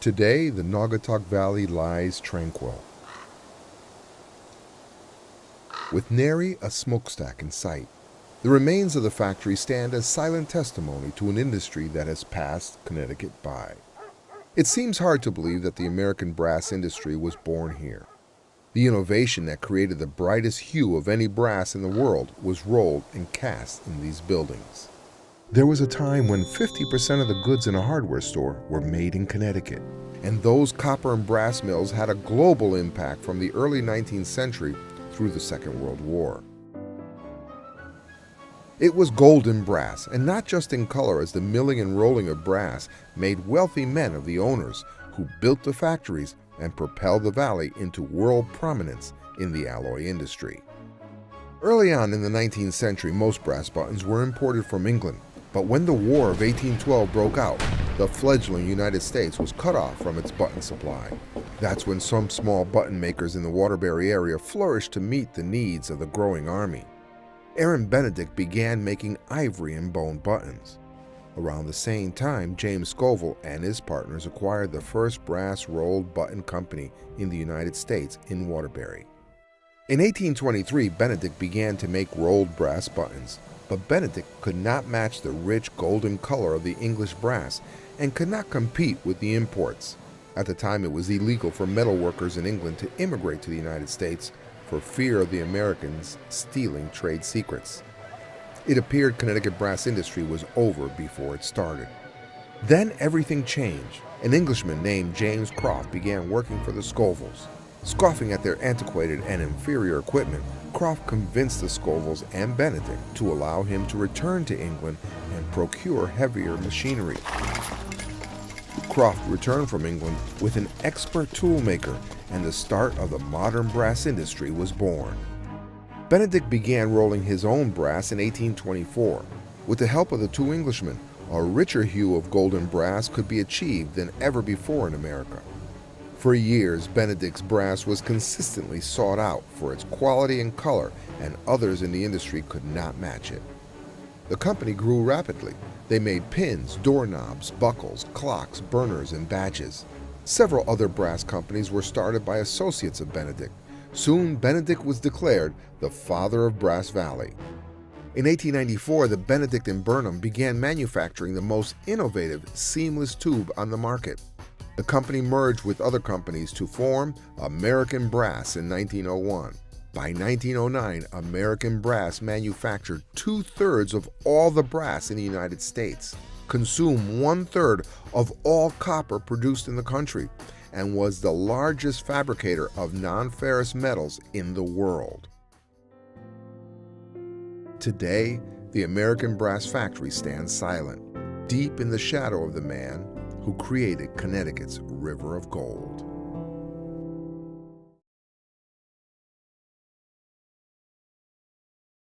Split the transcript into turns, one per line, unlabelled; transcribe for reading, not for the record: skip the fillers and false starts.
Today, the Naugatuck Valley lies tranquil, with nary a smokestack in sight. The remains of the factory stand as silent testimony to an industry that has passed Connecticut by. It seems hard to believe that the American brass industry was born here. The innovation that created the brightest hue of any brass in the world was rolled and cast in these buildings. There was a time when 50% of the goods in a hardware store were made in Connecticut, and those copper and brass mills had a global impact from the early 19th century through the Second World War. It was golden brass, and not just in color, as the milling and rolling of brass made wealthy men of the owners who built the factories and propelled the valley into world prominence in the alloy industry. Early on in the 19th century, most brass buttons were imported from England, but when the War of 1812 broke out, the fledgling United States was cut off from its button supply. That's when some small button makers in the Waterbury area flourished to meet the needs of the growing army. Benedict began making ivory and bone buttons. Around the same time, James Scoville and his partners acquired the first brass rolled button company in the United States in Waterbury. In 1823, Benedict began to make rolled brass buttons, but Benedict could not match the rich golden color of the English brass and could not compete with the imports. At the time, it was illegal for metal workers in England to immigrate to the United States for fear of the Americans stealing trade secrets. It appeared Connecticut brass industry was over before it started. Then everything changed. An Englishman named James Croft began working for the Scovilles. Scoffing at their antiquated and inferior equipment, Croft convinced the Scovilles and Benedict to allow him to return to England and procure heavier machinery. Croft returned from England with an expert toolmaker, and the start of the modern brass industry was born. Benedict began rolling his own brass in 1824. With the help of the two Englishmen, a richer hue of golden brass could be achieved than ever before in America. For years, Benedict's brass was consistently sought out for its quality and color, and others in the industry could not match it. The company grew rapidly. They made pins, doorknobs, buckles, clocks, burners, and badges. Several other brass companies were started by associates of Benedict. Soon, Benedict was declared the father of Brass Valley. In 1894, the Benedict in Burnham began manufacturing the most innovative seamless tube on the market. The company merged with other companies to form American Brass in 1901. By 1909, American Brass manufactured 2/3 of all the brass in the United States, consumed 1/3 of all copper produced in the country, and was the largest fabricator of non-ferrous metals in the world. Today, the American Brass factory stands silent, deep in the shadow of the man who created Connecticut's River of Gold.